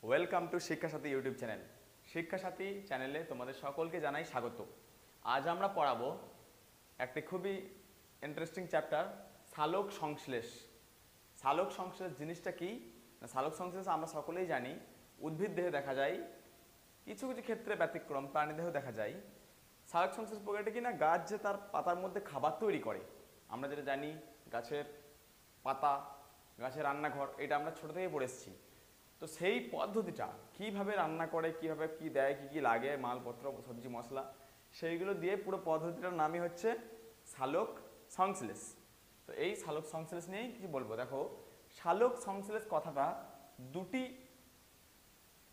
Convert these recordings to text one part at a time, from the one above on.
Welcome to শিক্ষা সাথী YouTube channel. শিক্ষা সাথী চ্যানেলে তোমাদের সকলকে জানাই স্বাগত। আজ আমরা পড়াবো একটি খুবই ইন্টারেস্টিং চ্যাপ্টার, সালোক সংশ্লেষ। সালোক সংশ্লেষ জিনিসটা কি না, সালোক সংশ্লেষ আমরা সকলেই জানি উদ্ভিদ দেহে দেখা যায়, কিছু কিছু ক্ষেত্রে ব্যতিক্রম প্রাণী দেহেও দেখা যায়। সালোক সংশ্লেষ প্রক্রিয়াটা কি না, গাছ যে তার পাতার মধ্যে খাবার তৈরি করে, আমরা যেটা জানি গাছের পাতা, গাছের রান্নাঘর, এটা আমরা ছোটো থেকে পড়ে এসেছি। তো সেই পদ্ধতিটা কিভাবে রান্না করে, কিভাবে কি দেয়, কি কি লাগে, মালপত্র, সবজি মশলা, সেইগুলো দিয়ে পুরো পদ্ধতিটার নামই হচ্ছে সালোক সংশ্লেষ। তো এই সালোক সংশ্লেষ নিয়েই কিছু বলবো। দেখো, সালোক সংশ্লেষ কথাটা দুটি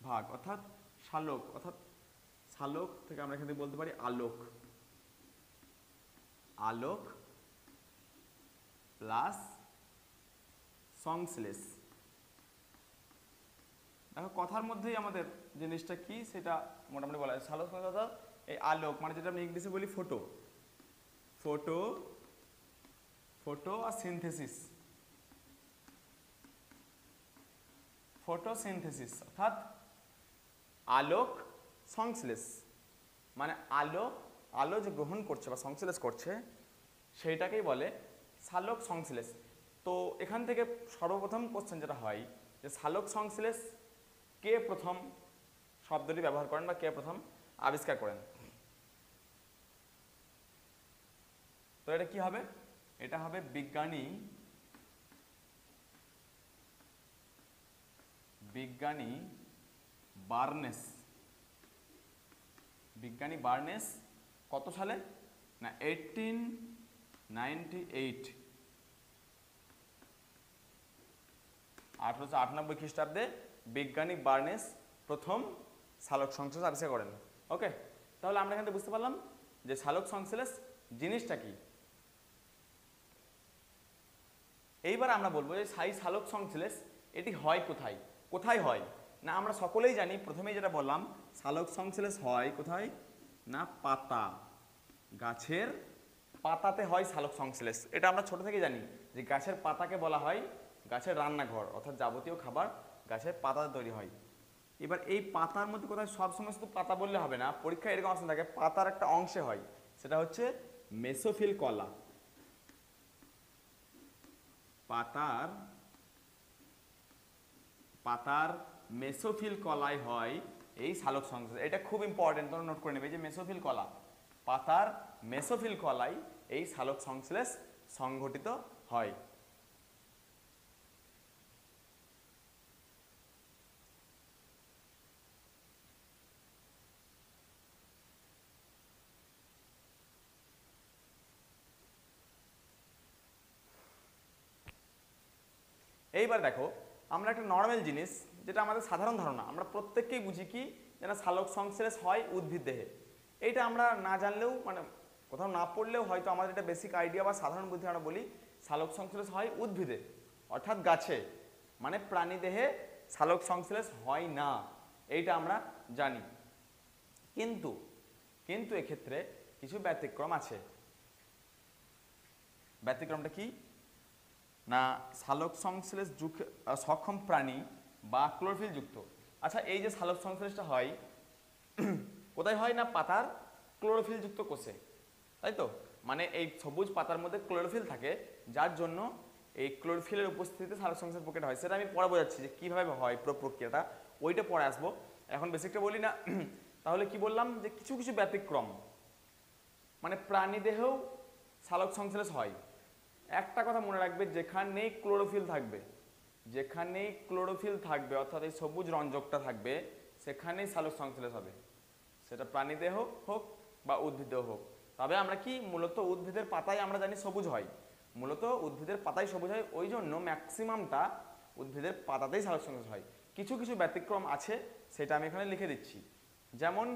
ভাগ, অর্থাৎ সালোক অর্থাৎ সালোক থেকে আমরা এখান থেকে বলতে পারি আলোক, আলোক প্লাস সংশ্লেষ। দেখো, কথার মধ্যেই আমাদের জিনিসটা কি সেটা মোটামুটি বলা যায়। সালোক সংশ্লেষ অর্থাৎ এই আলোক মানে যেটা আমরা ইংলিশে বলি ফটো, ফটো ফটো আর সিনথেসিস, ফটোসিনথেসিস অর্থাৎ আলোক সংশ্লেষ, মানে আলো যে গ্রহণ করছে বা সংশ্লেষ করছে সেইটাকেই বলে সালোক সংশ্লেষ। তো এখান থেকে সর্বপ্রথম কোশ্চেন যেটা হয় যে সালোক সংশ্লেষ কে প্রথম শব্দটি ব্যবহার করেন বা কে প্রথম আবিষ্কার করেন। তো এটা কি হবে, এটা হবে বিজ্ঞানী বার্নেস। বিজ্ঞানী বার্নেস কত সালে না 1898, 1898 খ্রিস্টাব্দে বিজ্ঞানী বার্নেস প্রথম সালোক সংশ্লেষ আবিষ্কার করেন। ওকে, তাহলে আমরা এখানে বুঝতে পারলাম যে সালোক সংশ্লেষ জিনিসটা কি। এইবার আমরা বলবো যে সালোক সংশ্লেষ এটি হয় কোথায়, কোথায় হয় না, আমরা সকলেই জানি প্রথমেই যেটা বললাম সালোক সংশ্লেষ হয় কোথায় না, পাতা, গাছের পাতাতে হয় সালোক সংশ্লেষ। এটা আমরা ছোট থেকে জানি যে গাছের পাতাকে বলা হয় গাছের রান্নাঘর, অর্থাৎ যাবতীয় খাবার গাছের পাতাতে তৈরি হয়। এবার এই পাতার মধ্যে কোথায়, সবসময় শুধু পাতা বললে হবে না, পরীক্ষায় এরকম অপশন থাকে পাতার একটা অংশে হয়, সেটা হচ্ছে মেসোফিল কলা। পাতার মেসোফিল কলায় হয় এই সালোক সংশ্লেষ। এটা খুব ইম্পর্টেন্ট, তোমরা নোট করে নেবে যে মেসোফিল কলা, পাতার মেসোফিল কলায় এই সালোক সংশ্লেষ সংঘটিত হয়। এইবার দেখো, আমরা একটা নর্মাল জিনিস যেটা আমাদের সাধারণ ধারণা, আমরা প্রত্যেককেই বুঝি কি যেন সালোক সংশ্লেষ হয় উদ্ভিদ দেহে। এইটা আমরা না জানলেও মানে কোথাও না পড়লেও হয়তো আমাদের এটা বেসিক আইডিয়া বা সাধারণ বুদ্ধি আমরা বলি সালোক সংশ্লেষ হয় উদ্ভিদে অর্থাৎ গাছে, মানে প্রাণী দেহে সালোক সংশ্লেষ হয় না, এইটা আমরা জানি। কিন্তু কিন্তু এক্ষেত্রে কিছু ব্যতিক্রম আছে। ব্যতিক্রমটা কি না, সালোক সংশ্লেষ সক্ষম প্রাণী বা ক্লোরোফিল যুক্ত। আচ্ছা, এই যে সালোক সংশ্লেষটা হয় কোথায় হয় না, পাতার ক্লোরোফিল যুক্ত কোষে, তাই তো? মানে এই সবুজ পাতার মধ্যে ক্লোরোফিল থাকে, যার জন্য এই ক্লোরোফিলের উপস্থিতিতে সালোক সংশ্লেষ প্রক্রিয়াটা হয়। সেটা আমি পরে বোঝাচ্ছি যে কীভাবে হয় পুরো প্রক্রিয়াটা, ওইটা পরে আসবো, এখন বেসিকটা বলি না। তাহলে কি বললাম যে কিছু কিছু ব্যতিক্রম, মানে প্রাণী দেহেও সালোক সংশ্লেষ হয়। একটা কথা মনে রাখবে, যেখানেই ক্লোরোফিল থাকবে, যেখানেই ক্লোরোফিল থাকবে অর্থাৎ এই সবুজ রঞ্জকটা থাকবে, সেখানেই সালোক সংশ্লেষ হবে, সেটা প্রাণীদেহ হোক বা উদ্ভিদেহ হোক। তবে আমরা কি মূলত উদ্ভিদের পাতায় আমরা জানি সবুজ হয়, মূলত উদ্ভিদের পাতায় সবুজ হয়, ওই জন্য ম্যাক্সিমামটা উদ্ভিদের পাতাতেই সালোক সংশ্লেষ হয়। কিছু কিছু ব্যতিক্রম আছে, সেটা আমি এখানে লিখে দিচ্ছি। যেমন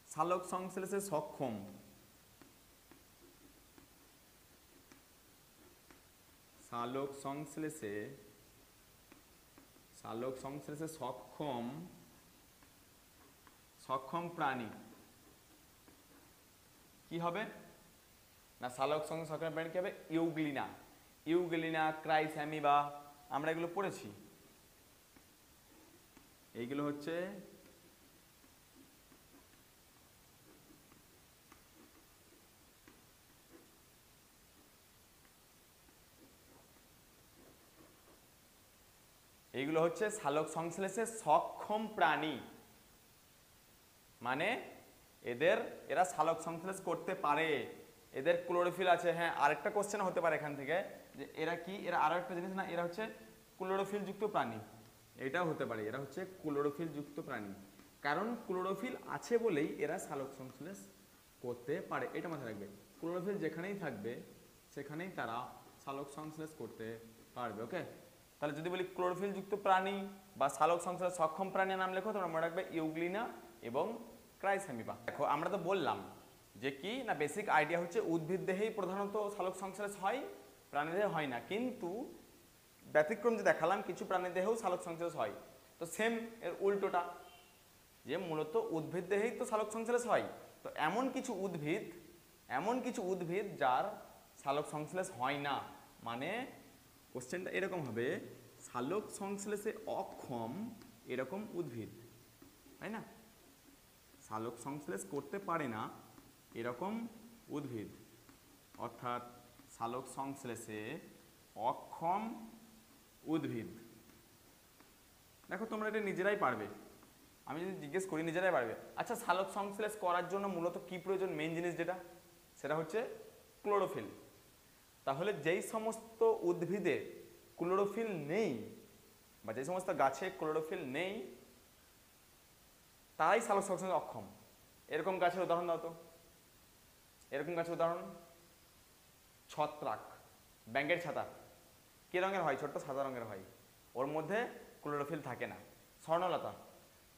সালোক সংশ্লেষে সক্ষম, সালোক সংশ্লেষে সক্ষম প্রাণী কি হবে না, সালোক সংশ্লেষে সক্ষম প্রাণী কি হবে, ইউগ্লিনা, ক্রাইস্যামিবা, আমরা এগুলো পড়েছি। এইগুলো হচ্ছে সালোক সংশ্লেষে সক্ষম প্রাণী, মানে এরা সালোক সংশ্লেষ করতে পারে, এদের ক্লোরোফিল আছে। হ্যাঁ, আরেকটা কোশ্চেন হতে পারে এখান থেকে যে এরা কি, এরা আরো একটা জিনিস না, এরা হচ্ছে ক্লোরোফিল যুক্ত প্রাণী, এটাও হতে পারে, এরা হচ্ছে ক্লোরোফিল যুক্ত প্রাণী, কারণ ক্লোরোফিল আছে বলেই এরা সালোক সংশ্লেষ করতে পারে, এটা মাথায় রাখবে। ক্লোরোফিল যেখানেই থাকবে সেখানেই তারা সালোক সংশ্লেষ করতে পারবে। ওকে, তাহলে যদি বলি ক্লোরোফিল যুক্ত প্রাণী বা সালোক সংশ্লেষ সক্ষম প্রাণীর নাম লেখো, তোমরা মনে রাখবে ইউগ্লিনা এবং ক্রাইসেমিপা। দেখো আমরা তো বললাম যে কি না, বেসিক আইডিয়া হচ্ছে উদ্ভিদ দেহেই প্রধানত সালোক সংশ্লেষ হয়, প্রাণী দেহে হয় না, কিন্তু ব্যতিক্রম যে দেখালাম কিছু প্রাণী দেহেও সালোক সংশ্লেষ হয়। তো সেম এর উল্টোটা, যে মূলত উদ্ভিদ দেহেই তো সালোক সংশ্লেষ হয়, তো এমন কিছু উদ্ভিদ যার সালোক সংশ্লেষ হয় না, মানে কোশ্চেনটা এরকম হবে, সালোক সংশ্লেষে অক্ষম এরকম উদ্ভিদ, তাই না, সালোক সংশ্লেষ করতে পারে না এরকম উদ্ভিদ, অর্থাৎ সালোক সংশ্লেষে অক্ষম উদ্ভিদ। দেখো তোমরা এটা নিজেরাই পারবে, আমি যদি জিজ্ঞেস করি নিজেরাই পারবে। আচ্ছা, সালোক সংশ্লেষ করার জন্য মূলত কি প্রয়োজন, মেইন জিনিস যেটা, সেটা হচ্ছে ক্লোরোফিল। তাহলে যেই সমস্ত উদ্ভিদে ক্লোরোফিল নেই বা যে সমস্ত গাছে ক্লোরোফিল নেই তারাই সালোক সংশ্লেষে অক্ষম। এরকম গাছের উদাহরণ দাও তো, এরকম গাছের উদাহরণ, ছত্রাক, ব্যাঙের ছাতা, কি রঙের হয়, ছোট্ট সাদা রঙের হয়, ওর মধ্যে ক্লোরোফিল থাকে না। স্বর্ণলতা,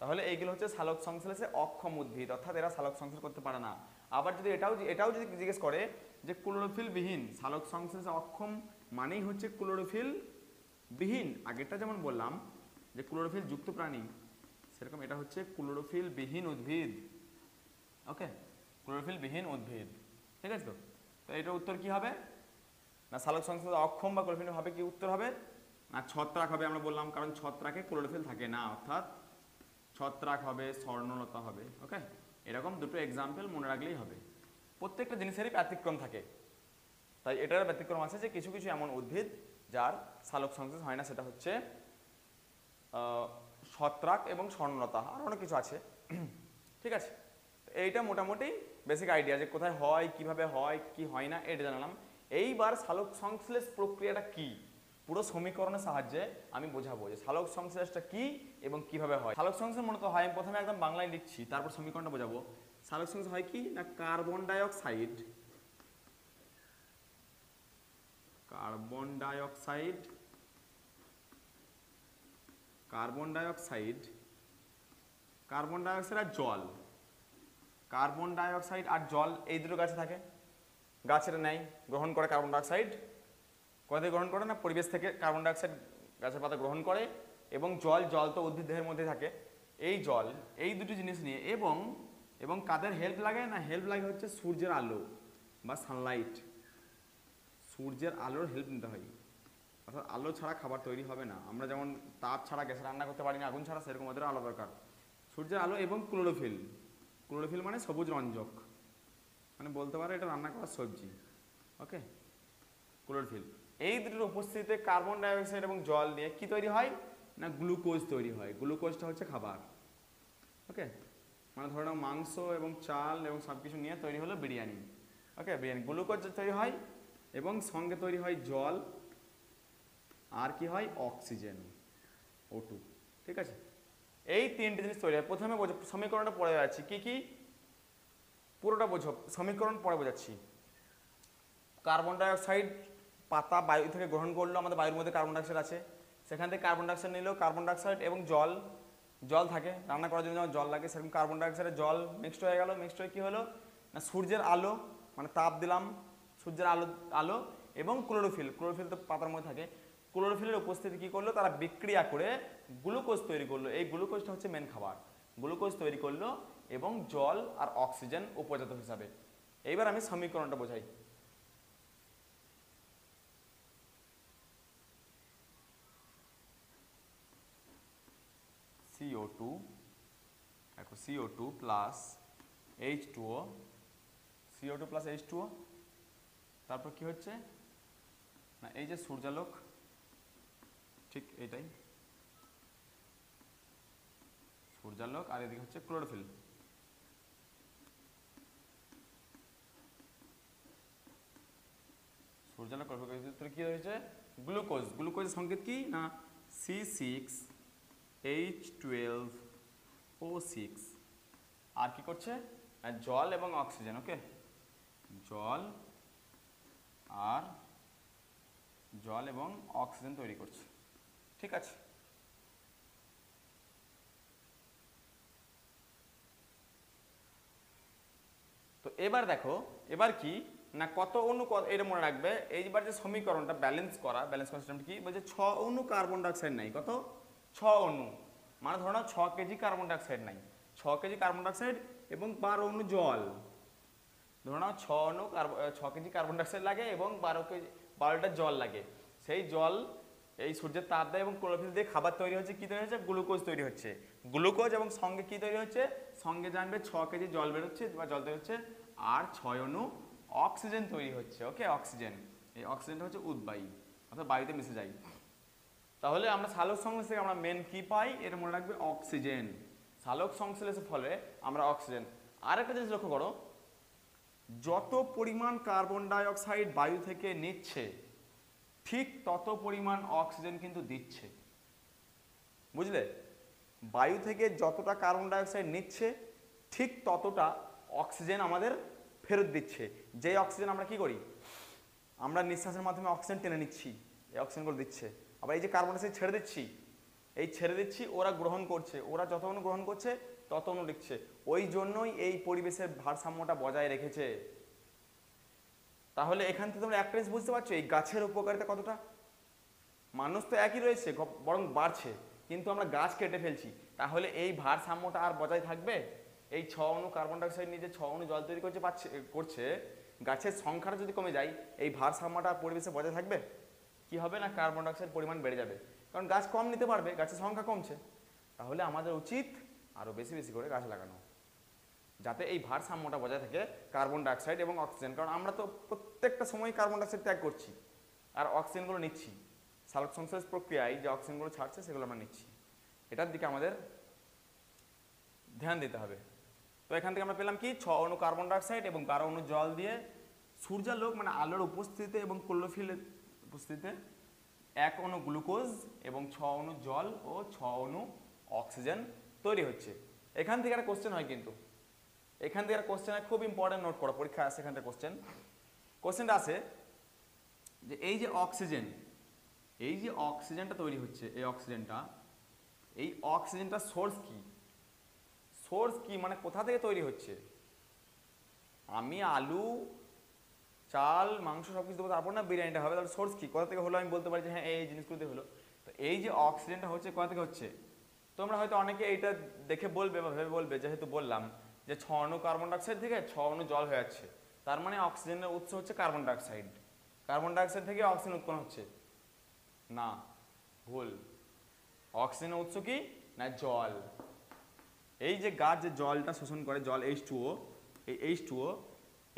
তাহলে এইগুলো হচ্ছে সালোক সংশ্লেষে অক্ষম উদ্ভিদ, অর্থাৎ এরা সালোক সংশ্লেষ করতে পারে না। আবার যদি এটাও যদি জিজ্ঞেস করে যে ক্লোরোফিল বিহীন সালোক সংশ্লেষে অক্ষম মানেই হচ্ছে ক্লোরোফিল বিহীন, আগেরটা যেমন বললাম যে ক্লোরোফিল যুক্ত প্রাণী, সেরকম এটা হচ্ছে ক্লোরোফিল বিহীন উদ্ভিদ। ওকে, ক্লোরোফিল বিহীন উদ্ভিদ, ঠিক আছে। তো এটার উত্তর কি হবে না, সালোক সংশ্লেষে অক্ষম বা ক্লোরোফিল হবে, কি উত্তর হবে না ছত্রাক হবে, আমরা বললাম, কারণ ছত্রাকে ক্লোরোফিল থাকে না, অর্থাৎ ছত্রাক হবে, স্বর্ণলতা হবে। ওকে, এরকম দুটো এক্সাম্পল মনে রাখলেই হবে। প্রত্যেকটা জিনিসেরই ব্যতিক্রম থাকে, তাই এটার ব্যতিক্রম আছে যে কিছু কিছু এমন উদ্ভিদ যার সালোক সংশ্লেষ হয় না, সেটা হচ্ছে ছত্রাক এবং স্বর্ণলতা, আর অনেক কিছু আছে। ঠিক আছে, এইটা মোটামুটি বেসিক আইডিয়া যে কোথায় হয়, কিভাবে হয়, কি হয় না, এটা জানালাম। এইবার সালোক সংশ্লেষ প্রক্রিয়াটা কি পুরো সমীকরণের সাহায্যে আমি বোঝাবো যে সালোক সংশ্লেষটা কি এবং কিভাবে হয়। সালোক সংশ্লেষ মূলত হয়, আমি প্রথমে একদম বাংলায় লিখছি, তারপর সমীকরণটা বোঝাবো। সালোক সংশ্লেষ হয় কি না, কার্বন ডাইঅক্সাইড আর জল, কার্বন ডাইঅক্সাইড আর জল এই দুটো গাছে থাকে, গাছের নেয় গ্রহণ করে কার্বন ডাইঅক্সাইড, কোথা থেকে গ্রহণ করে না, পরিবেশ থেকে কার্বন ডাইঅক্সাইড গাছের পাতা গ্রহণ করে, এবং জল তো উদ্ভিদ দেহের মধ্যে থাকে, এই জল, এই দুটি জিনিস নিয়ে, এবং কাদের হেল্প লাগে না, হেল্প লাগে হচ্ছে সূর্যের আলো বা সানলাইট, সূর্যের আলোর হেল্প নিতে হয়, অর্থাৎ আলো ছাড়া খাবার তৈরি হবে না। আমরা যেমন তাপ ছাড়া গ্যাসে রান্না করতে পারি না, আগুন ছাড়া, সেরকম ওদের আলো দরকার। সূর্যের আলো এবং ক্লোরোফিল মানে সবুজ রঞ্জক, মানে বলতে পারো এটা রান্না করার সবজি। ওকে, ক্লোরোফিল, এই দুটোর উপস্থিতিতে কার্বন ডাইঅক্সাইড এবং জল নিয়ে কি তৈরি হয় না, গ্লুকোজ তৈরি হয়। গ্লুকোজটা হচ্ছে খাবার। ওকে, মানে ধরে নাও মাংস এবং চাল এবং সব কিছু নিয়ে তৈরি হলো বিরিয়ানি। ওকে, বিরিয়ানি, গ্লুকোজ তৈরি হয় এবং সঙ্গে তৈরি হয় জল, আর কি হয়, অক্সিজেন, O2। ঠিক আছে, এই তিনটে জিনিস তৈরি হয়। প্রথমে সমীকরণটা পড়ে যাচ্ছি, কি কি পুরোটা বোঝো, সমীকরণ পরে বোঝাচ্ছি। কার্বন ডাইঅক্সাইড পাতা বায়ু থেকে গ্রহণ করলো, আমাদের বায়ুর মধ্যে কার্বন ডাইঅক্সাইড আছে, সেখান থেকে কার্বন ডাইঅক্সাইড নিল, কার্বন ডাইঅক্সাইড এবং জল থাকে, রান্না করার জন্য যেমন জল লাগে, সেরকম কার্বন ডাইঅক্সাইডের জল মিক্সড হয়ে গেল, মিক্সড হয়ে কী হলো না, সূর্যের আলো, মানে তাপ দিলাম, সূর্যের আলো এবং ক্লোরোফিল তো পাতার মধ্যে থাকে, ক্লোরোফিলের উপস্থিতি কী করলো, তারা বিক্রিয়া করে গ্লুকোজ তৈরি করলো। এই গ্লুকোজটা হচ্ছে মেন খাবার, গ্লুকোজ তৈরি করলো এবং জল আর অক্সিজেন উপজাত হিসাবে। এইবার আমি সমীকরণটা বোঝাই। CO2 দেখো CO2 plus H2O, CO2 plus H2O, তারপর কি হচ্ছে না এই যে সূর্যালোক, ঠিক এইটাই সূর্যালোক, আর এদিকে হচ্ছে ক্লোরোফিল। সূর্যালোক ক্লোরোফিল কি হয়েছে গ্লুকোজ, গ্লুকোজের সংকেত কি না C6H12O6, আর কি করছে জল এবং অক্সিজেন। ওকে, জল এবং অক্সিজেন তৈরি করছে, ঠিক আছে। তো এবার দেখো এবার কি না কত অণু, এটা মনে রাখবে এইবার যে সমীকরণটা ব্যালেন্স করা সিস্টেমটা কি বলছে 6 অণু কার্বন ডাইঅক্সাইড নাই, কত 6 অণু, মানে ধরো না 6 কেজি কার্বন ডাইঅক্সাইড নাই, 6 কেজি কার্বন ডাইঅক্সাইড এবং 12 অণু জল, ধরো না 6 কেজি কার্বন ডাইঅক্সাইড লাগে এবং 12টা জল লাগে। সেই জল এই সূর্যের তাপ দেয় এবং ক্লোরোফিল দিয়ে খাবার তৈরি হচ্ছে, কি তৈরি হচ্ছে গ্লুকোজ তৈরি হচ্ছে, গ্লুকোজ এবং সঙ্গে কি তৈরি হচ্ছে সঙ্গে জানবে 6 কেজি জল বেরোচ্ছে বা জল তৈরি হচ্ছে, আর 6 অণু অক্সিজেন তৈরি হচ্ছে। ওকে, অক্সিজেন, এই অক্সিজেনটা হচ্ছে উদ্বায়ী অর্থাৎ বায়ুতে মিশে যায়। তাহলে আমরা সালোক সংশ্লেষ থেকে আমরা মেন কি পাই এটা মনে রাখবে অক্সিজেন, সালোক সংশ্লেষের ফলে আমরা অক্সিজেন। আরেকটা জিনিস লক্ষ্য করো, যত পরিমাণ কার্বন ডাই অক্সাইড বায়ু থেকে নিচ্ছে ঠিক তত পরিমাণ অক্সিজেন কিন্তু দিচ্ছে, বুঝলে? বায়ু থেকে যতটা কার্বন ডাই অক্সাইড নিচ্ছে ঠিক ততটা অক্সিজেন আমাদের ফেরত দিচ্ছে। যে অক্সিজেন আমরা কি করি, আমরা নিঃশ্বাসের মাধ্যমে অক্সিজেন টেনে নিচ্ছি, এই অক্সিজেনগুলো দিচ্ছে। আবার এই যে কার্বন ডাই অক্সাইড ছেড়ে দিচ্ছি, ওরা গ্রহণ করছে, ওরা যত অণু গ্রহণ করছে তত অণু লিখছে। ওই জন্যই এই পরিবেশের ভারসাম্যটা বজায় রেখেছে। তাহলে এখান থেকে তোমরা একটা জিনিস বুঝতে পারছো এই গাছের উপকারিতা কতটা। মানুষ তো একই রয়েছে, বরং বাড়ছে, কিন্তু আমরা গাছ কেটে ফেলছি। তাহলে এই ভারসাম্যটা আর বজায় থাকবে? এই 6 অণু কার্বন ডাই অক্সাইড নিয়ে যে 6 অণু জল তৈরি করছে, গাছের সংখ্যাটা যদি কমে যায় এই ভারসাম্যটা আর পরিবেশে বজায় থাকবে? কি হবে না কার্বন ডাই অক্সাইড পরিমাণ বেড়ে যাবে, কারণ গাছ কম নিতে পারবে, গাছের সংখ্যা কমছে। তাহলে আমাদের উচিত আরো বেশি বেশি করে গাছ লাগানো, যাতে এই ভারসাম্যটা বজায় থাকে কার্বন ডাই অক্সাইড এবং অক্সিজেন। কারণ আমরা তো প্রত্যেকটা সময় কার্বন ডাই অক্সাইড ত্যাগ করছি আর অক্সিজেনগুলো নিচ্ছি, সালোক সংশ্লেষ প্রক্রিয়ায় যে অক্সিজেনগুলো ছাড়ছে সেগুলো আমরা নিচ্ছি, এটার দিকে আমাদের ধ্যান দিতে হবে। তো এখান থেকে আমরা পেলাম কি 6 অণু কার্বন ডাই অক্সাইড এবং 12 অণু জল দিয়ে সূর্যালোক মানে আলোর উপস্থিতিতে এবং ক্লোরোফিলের উপস্থিতিতে 1 অণু গ্লুকোজ এবং 6 অণু জল ও 6 অণু অক্সিজেন তৈরি হচ্ছে। এখান থেকে একটা কোশ্চেন হয়, কিন্তু এখান থেকে একটা কোশ্চেন হয়, খুব ইম্পর্টেন্ট, নোট করো, পরীক্ষা আসে এখান থেকে কোশ্চেনটা আসে যে এই যে অক্সিজেনটা তৈরি হচ্ছে, এই অক্সিজেনটা সোর্স কি মানে কোথা থেকে তৈরি হচ্ছে? আমি আলু চাল মাংস সবকিছু দেবো তারপর না বিরিয়ানিটা হবে, তাহলে সোর্স কি কোথা থেকে হলো? আমি বলতে পারি যে হ্যাঁ এই জিনিসগুলোতে হলো। তো এই যে অক্সিজেনটা হচ্ছে কোথা থেকে হচ্ছে? তোমরা হয়তো অনেকে এইটা দেখে বলবে বা ভেবে বলবে, যেহেতু বললাম যে 6 অণু কার্বন ডাই অক্সাইড থেকে 6 অণু জল হয়ে যাচ্ছে, তার মানে অক্সিজেনের উৎস হচ্ছে কার্বন ডাই অক্সাইড থেকে অক্সিজেন উৎপন্ন হচ্ছে। না, ভুল। অক্সিজেনের উৎস কি না জল। এই যে গাছ যে জলটা শোষণ করে, জল H2O,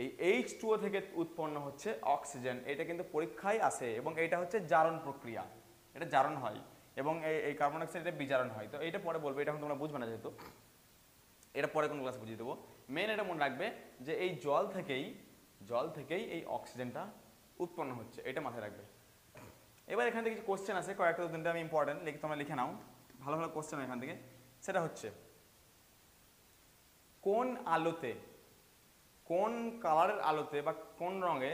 এই H2O থেকে উৎপন্ন হচ্ছে অক্সিজেন। এটা কিন্তু পরীক্ষায় আসে এবং এটা হচ্ছে জারণ প্রক্রিয়া, এটা জারণ হয় এবং এই কার্বন ডাই অক্সাইড এটা বিজারণ হয়। তো এইটা পরে বলবো, এটা এখন তোমরা বুঝবে না, যেহেতু এটা পরে কোন ক্লাস বুঝিয়ে দেবো। মেন এটা মনে রাখবে যে এই জল থেকেই এই অক্সিজেনটা উৎপন্ন হচ্ছে, এটা মাথায় রাখবে। এবার এখান থেকে কিছু কোশ্চেন আছে, কয়েকটা দুটো আমি ইম্পর্টেন্ট তোমরা লিখে নাও, ভালো ভালো কোশ্চেন এখান থেকে। সেটা হচ্ছে কোন কালারের আলোতে বা কোন রঙে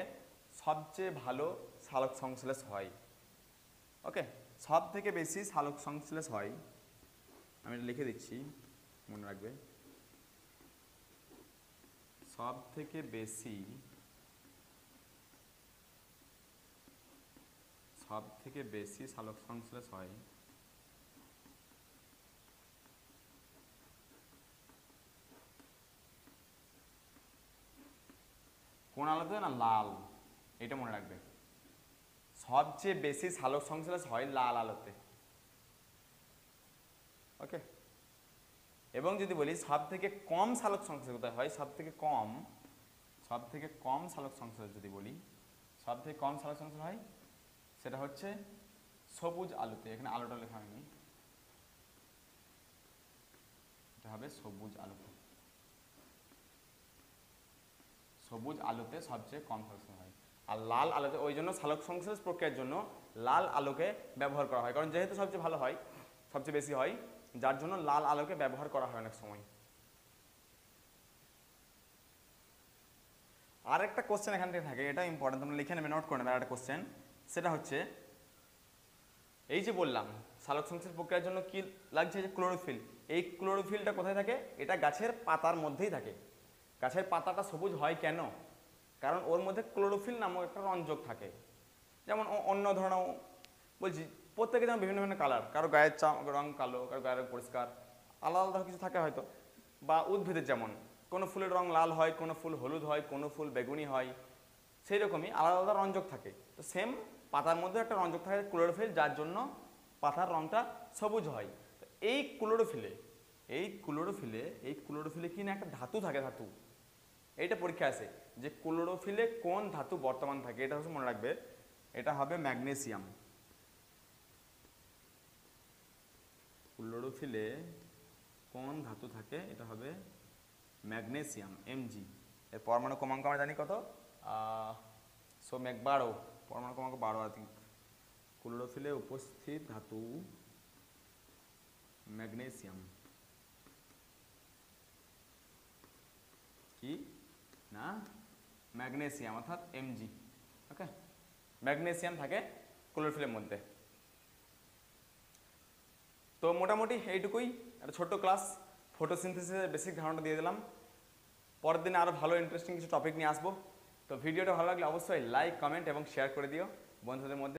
সবচেয়ে ভালো সালোক সংশ্লেষ হয়? ওকে, সব থেকে বেশি সালোক সংশ্লেষ হয়, আমি এটা লিখে দিচ্ছি, মনে রাখবে, সব থেকে বেশি সালোক সংশ্লেষ হয় কোন আলোতে না লাল, এটা মনে রাখবে, সবচেয়ে বেশি সালোক সংশ্লেষ হয় লাল আলোতে। ওকে, এবং যদি বলি সব থেকে কম সালোক সংশ্লেষ কোথায় হয়, সব থেকে কম সালোক সংশ্লেষ যদি বলি, সব থেকে কম সালোক সংশ্লেষ হয় সেটা হচ্ছে সবুজ আলুতে। এখানে আলুটা লেখা হয়নি, এটা হবে সবুজ আলুতে। সবুজ আলুতে সবচেয়ে কম সালোক সংশ্লেষ হয়। আর লাল আলুতে, ওই জন্য সালোক সংশ্লেষ প্রক্রিয়ার জন্য লাল আলোকে ব্যবহার করা হয়, কারণ যেহেতু সবচেয়ে ভালো হয়, সবচেয়ে বেশি হয়, যার জন্য লাল আলোকে ব্যবহার করা হয় অনেক সময়। আর একটা কোশ্চেন এখান থেকে থাকে, এটা ইম্পর্টেন্ট, তোমরা লিখে নেবে, নোট করে নেবে। আর একটা কোশ্চেন, সেটা হচ্ছে এই যে বললাম সালোক সংশ্লেষ প্রক্রিয়ার জন্য কি লাগছে, যে ক্লোরোফিল। এই ক্লোরোফিলটা কোথায় থাকে? এটা গাছের পাতার মধ্যেই থাকে। গাছের পাতাটা সবুজ হয় কেন? কারণ ওর মধ্যে ক্লোরোফিল নামক একটা রঞ্জক থাকে। যেমন অন্য ধরনের বলছি, প্রত্যেকে যেমন বিভিন্ন বিভিন্ন কালার, কারো গায়ের রং কালো, কারো গায়ের রং পরিষ্কার, আলাদা আলাদা কিছু থাকে হয়তো। বা উদ্ভিদের যেমন কোনো ফুলের রং লাল হয়, কোনো ফুল হলুদ হয়, কোনো ফুল বেগুনি হয়, সেই রকমই আলাদা আলাদা রঞ্জক থাকে। তো সেম পাতার মধ্যে একটা রঞ্জক থাকে ক্লোরোফিল, যার জন্য পাতার রংটা সবুজ হয়। তো এই ক্লোরোফিলে কি না একটা ধাতু থাকে, ধাতু। এইটা পরীক্ষা আসে যে ক্লোরোফিলে কোন ধাতু বর্তমান থাকে, এটা হচ্ছে মনে রাখবে, এটা হবে ম্যাগনেসিয়াম। ক্লোরোফিলে কোন ধাতু থাকে, এটা হবে ম্যাগনেসিয়াম, Mg। এর পরমাণু ক্রমাঙ্ক আমরা জানি কত, সো ম্যাগ 12, পরমাণু ক্রমাঙ্ক 12 আই থিঙ্ক। ক্লোরোফিলে উপস্থিত ধাতু ম্যাগনেসিয়াম, কি না ম্যাগনেসিয়াম, অর্থাৎ Mg। ওকে, ম্যাগনেসিয়াম থাকে ক্লোরোফিলের মধ্যে। তো মোটামুটি এইটুকুই, একটা ছোট্ট ক্লাস, ফটোসিনথেসিসের বেসিক ধারণা দিয়ে দিলাম। পরের দিনে আরও ভালো ইন্টারেস্টিং কিছু টপিক নিয়ে আসবো। তো ভিডিওটা ভালো লাগলে অবশ্যই লাইক, কমেন্ট এবং শেয়ার করে দিও বন্ধুদের মধ্যে।